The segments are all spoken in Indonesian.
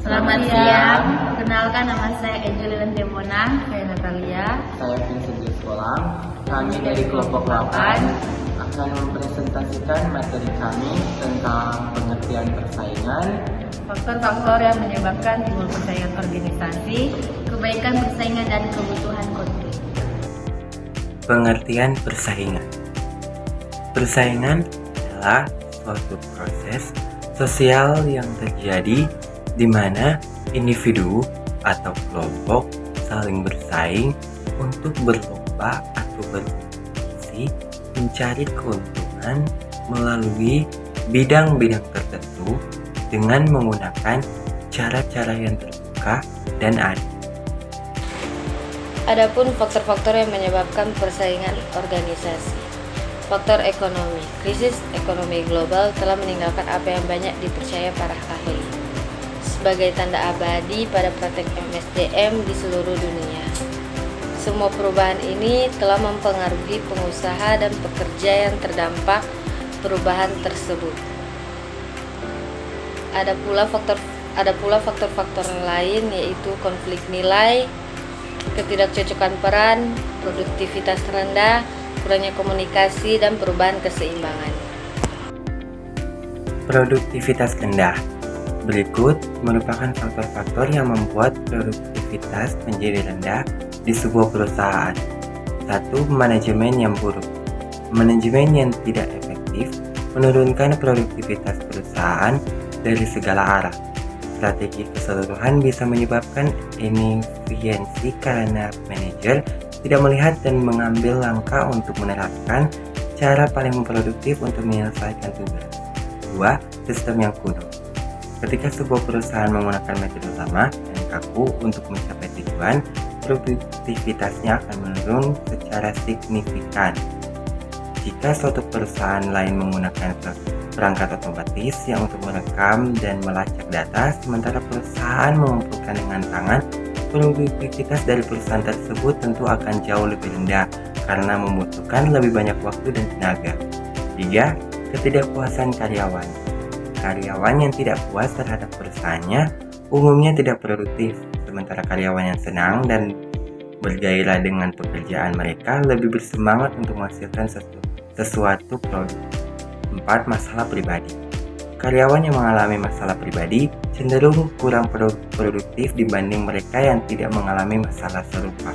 Selamat siang. Kenalkan, nama saya Angelina Demonang, saya Natalia. Saya Vincent Sekolah. Kami dari kelompok 8 akan mempresentasikan materi kami tentang pengertian persaingan, Faktor-faktor yang menyebabkan timbul persaingan organisasi, kebaikan persaingan dan kebutuhan konflik. Pengertian persaingan. Persaingan adalah suatu proses sosial yang terjadi di mana individu atau kelompok saling bersaing untuk berlomba atau berkompetisi mencari keuntungan melalui bidang-bidang tertentu dengan menggunakan cara-cara yang terbuka dan adil. Adapun faktor-faktor yang menyebabkan persaingan organisasi. Faktor ekonomi. Krisis ekonomi global telah meninggalkan apa yang banyak dipercaya para ahli sebagai tanda abadi pada praktek MSDM di seluruh dunia. Semua perubahan ini telah mempengaruhi pengusaha dan pekerja yang terdampak perubahan tersebut. Ada pula faktor-faktor lain, yaitu konflik nilai, ketidakcocokan peran, produktivitas rendah, kurangnya komunikasi, dan perubahan keseimbangan. Produktivitas rendah. Berikut merupakan faktor-faktor yang membuat produktivitas menjadi rendah di sebuah perusahaan. 1. Manajemen yang buruk. Manajemen yang tidak efektif menurunkan produktivitas perusahaan dari segala arah. Strategi keseluruhan bisa menyebabkan inefisiensi karena manajer tidak melihat dan mengambil langkah untuk menerapkan cara paling produktif untuk menyelesaikan tugas. 2. Sistem yang kuno. Ketika sebuah perusahaan menggunakan metode lama dan kaku untuk mencapai tujuan, produktivitasnya akan menurun secara signifikan. Jika suatu perusahaan lain menggunakan perangkat otomatis yang untuk merekam dan melacak data, sementara perusahaan mengumpulkan dengan tangan, produktivitas dari perusahaan tersebut tentu akan jauh lebih rendah karena membutuhkan lebih banyak waktu dan tenaga. 3. Ketidakpuasan karyawan. Karyawan yang tidak puas terhadap perusahaannya umumnya tidak produktif, sementara karyawan yang senang dan bergairah dengan pekerjaan mereka lebih bersemangat untuk menghasilkan sesuatu produk. 4. Masalah pribadi. Karyawan yang mengalami masalah pribadi cenderung kurang produktif dibanding mereka yang tidak mengalami masalah serupa.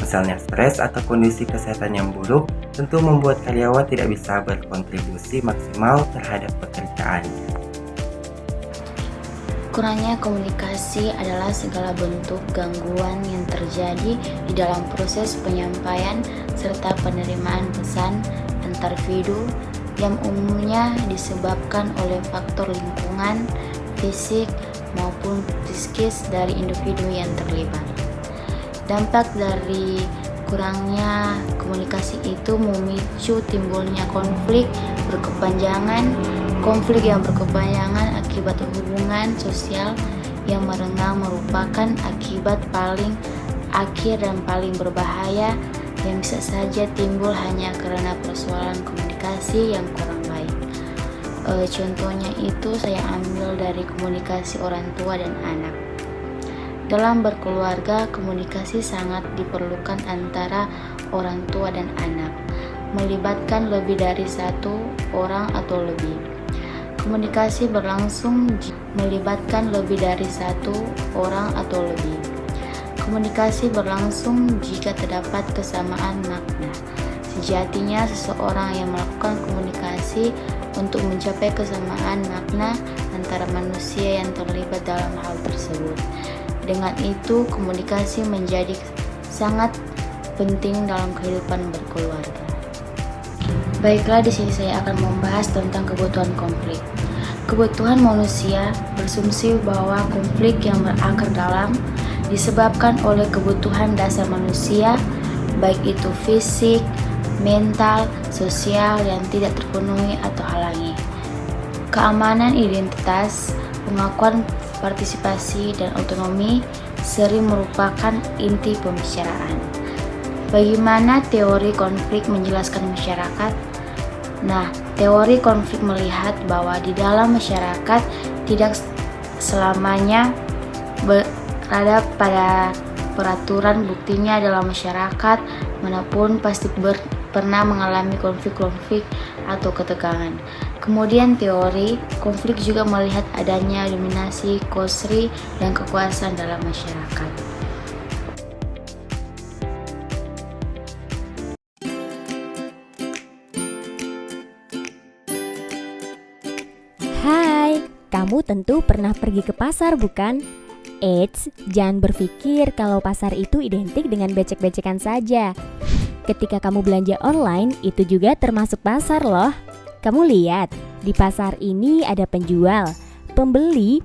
Misalnya stres atau kondisi kesehatan yang buruk tentu membuat karyawan tidak bisa berkontribusi maksimal terhadap pekerjaannya. Kurangnya komunikasi adalah segala bentuk gangguan yang terjadi di dalam proses penyampaian serta penerimaan pesan antar individu yang umumnya disebabkan oleh faktor lingkungan, fisik, maupun psikis dari individu yang terlibat. Dampak dari kurangnya komunikasi itu memicu timbulnya konflik yang berkepanjangan akibat hubungan sosial yang merenggang merupakan akibat paling akhir dan paling berbahaya yang bisa saja timbul hanya karena persoalan komunikasi yang kurang baik. Contohnya itu saya ambil dari komunikasi orang tua dan anak. Dalam berkeluarga, komunikasi sangat diperlukan antara orang tua dan anak, melibatkan lebih dari satu orang atau lebih. Komunikasi berlangsung melibatkan lebih dari satu orang atau lebih. Komunikasi berlangsung jika terdapat kesamaan makna. Sejatinya seseorang yang melakukan komunikasi untuk mencapai kesamaan makna antara manusia yang terlibat dalam hal tersebut. Dengan itu, komunikasi menjadi sangat penting dalam kehidupan berkeluarga. Baiklah, di sini saya akan membahas tentang kebutuhan konflik. Kebutuhan manusia berasumsi bahwa konflik yang berakar dalam disebabkan oleh kebutuhan dasar manusia, baik itu fisik, mental, sosial yang tidak terpenuhi atau halangi. Keamanan identitas, pengakuan partisipasi, dan otonomi sering merupakan inti pembicaraan. Bagaimana teori konflik menjelaskan masyarakat? Nah, teori konflik melihat bahwa di dalam masyarakat tidak selamanya berada pada peraturan, buktinya adalah masyarakat manapun pasti pernah mengalami konflik-konflik atau ketegangan. Kemudian teori konflik juga melihat adanya dominasi, kosri, dan kekuasaan dalam masyarakat. Hai, kamu tentu pernah pergi ke pasar bukan? Eits, jangan berpikir kalau pasar itu identik dengan becek-becekan saja. Ketika kamu belanja online, itu juga termasuk pasar loh. Kamu lihat, di pasar ini ada penjual, pembeli,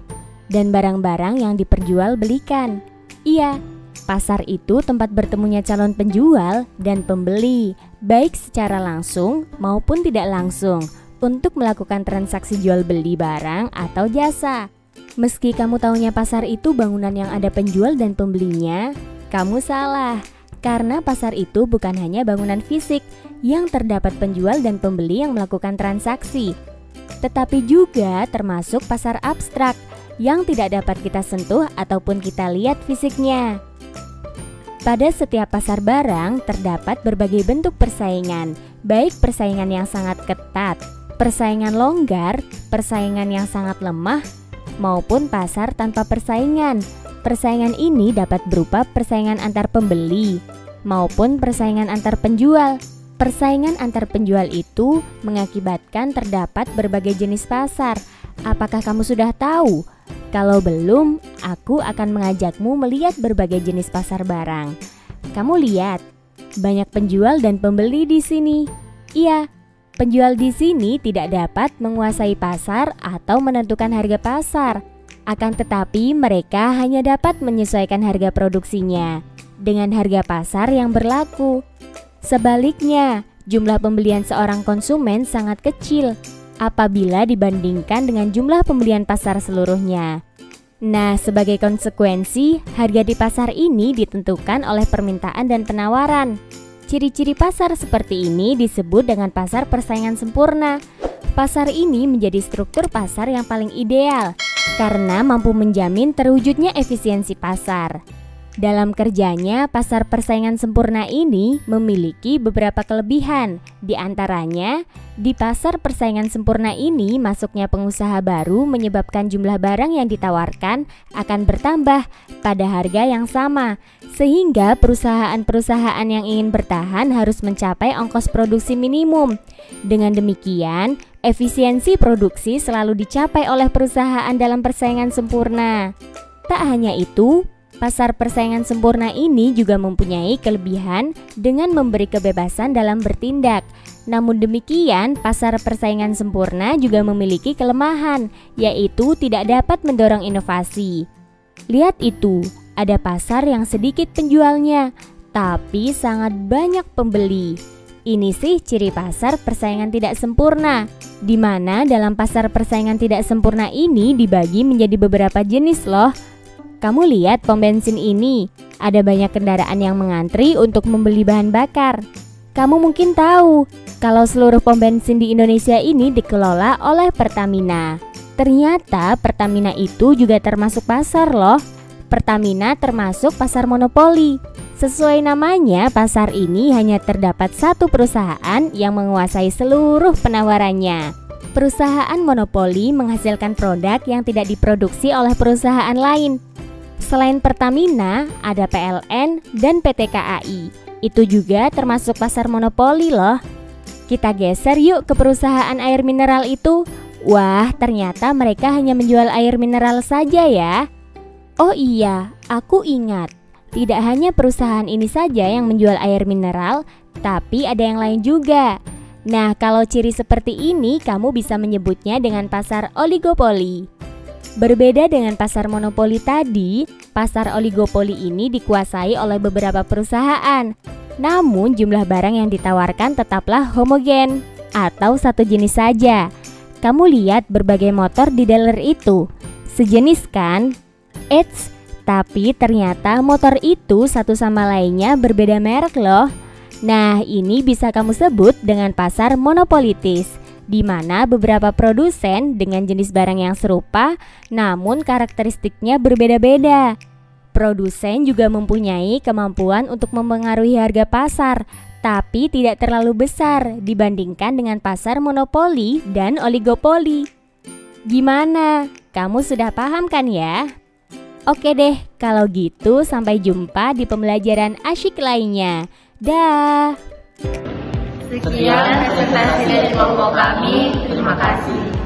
dan barang-barang yang diperjualbelikan. Iya, pasar itu tempat bertemunya calon penjual dan pembeli, baik secara langsung maupun tidak langsung, untuk melakukan transaksi jual beli barang atau jasa. Meski kamu taunya pasar itu bangunan yang ada penjual dan pembelinya, kamu salah. Karena pasar itu bukan hanya bangunan fisik yang terdapat penjual dan pembeli yang melakukan transaksi, tetapi juga termasuk pasar abstrak yang tidak dapat kita sentuh ataupun kita lihat fisiknya. Pada setiap pasar barang terdapat berbagai bentuk persaingan, baik persaingan yang sangat ketat, persaingan longgar, persaingan yang sangat lemah, maupun pasar tanpa persaingan. Persaingan ini dapat berupa persaingan antar pembeli maupun persaingan antar penjual. Persaingan antar penjual itu mengakibatkan terdapat berbagai jenis pasar. Apakah kamu sudah tahu? Kalau belum, aku akan mengajakmu melihat berbagai jenis pasar barang. Kamu lihat, banyak penjual dan pembeli di sini. Iya, penjual di sini tidak dapat menguasai pasar atau menentukan harga pasar. Akan tetapi mereka hanya dapat menyesuaikan harga produksinya dengan harga pasar yang berlaku. Sebaliknya, jumlah pembelian seorang konsumen sangat kecil apabila dibandingkan dengan jumlah pembelian pasar seluruhnya. Nah, sebagai konsekuensi, harga di pasar ini ditentukan oleh permintaan dan penawaran. Ciri-ciri pasar seperti ini disebut dengan pasar persaingan sempurna. Pasar ini menjadi struktur pasar yang paling ideal karena mampu menjamin terwujudnya efisiensi pasar. Dalam kerjanya, pasar persaingan sempurna ini memiliki beberapa kelebihan. Di antaranya, di pasar persaingan sempurna ini masuknya pengusaha baru menyebabkan jumlah barang yang ditawarkan akan bertambah pada harga yang sama, sehingga perusahaan-perusahaan yang ingin bertahan harus mencapai ongkos produksi minimum. Dengan demikian, efisiensi produksi selalu dicapai oleh perusahaan dalam persaingan sempurna. Tak hanya itu, pasar persaingan sempurna ini juga mempunyai kelebihan dengan memberi kebebasan dalam bertindak. Namun demikian, pasar persaingan sempurna juga memiliki kelemahan, yaitu tidak dapat mendorong inovasi. Lihat itu, ada pasar yang sedikit penjualnya, tapi sangat banyak pembeli. Ini sih ciri pasar persaingan tidak sempurna, di mana dalam pasar persaingan tidak sempurna ini dibagi menjadi beberapa jenis loh. Kamu lihat pom bensin ini, ada banyak kendaraan yang mengantri untuk membeli bahan bakar. Kamu mungkin tahu kalau seluruh pom bensin di Indonesia ini dikelola oleh Pertamina. Ternyata Pertamina itu juga termasuk pasar loh. Pertamina termasuk pasar monopoli. Sesuai namanya, pasar ini hanya terdapat satu perusahaan yang menguasai seluruh penawarannya. Perusahaan monopoli menghasilkan produk yang tidak diproduksi oleh perusahaan lain. Selain Pertamina, ada PLN dan PT KAI. Itu juga termasuk pasar monopoli loh. Kita geser yuk ke perusahaan air mineral itu. Wah, ternyata mereka hanya menjual air mineral saja ya. Oh iya, aku ingat. Tidak hanya perusahaan ini saja yang menjual air mineral, tapi ada yang lain juga. Nah, kalau ciri seperti ini, kamu bisa menyebutnya dengan pasar oligopoli. Berbeda dengan pasar monopoli tadi, pasar oligopoli ini dikuasai oleh beberapa perusahaan. Namun jumlah barang yang ditawarkan tetaplah homogen atau satu jenis saja. Kamu lihat berbagai motor di dealer itu, sejenis kan? Eits, tapi ternyata motor itu satu sama lainnya berbeda merek loh. Nah, ini bisa kamu sebut dengan pasar monopolitis. di mana beberapa produsen dengan jenis barang yang serupa namun karakteristiknya berbeda-beda. Produsen juga mempunyai kemampuan untuk mempengaruhi harga pasar, tapi tidak terlalu besar dibandingkan dengan pasar monopoli dan oligopoli. Gimana? Kamu sudah paham kan ya? Oke deh, kalau gitu sampai jumpa di pembelajaran asyik lainnya. Dah. Sekian presentasi dari kelompok kami. Terima kasih.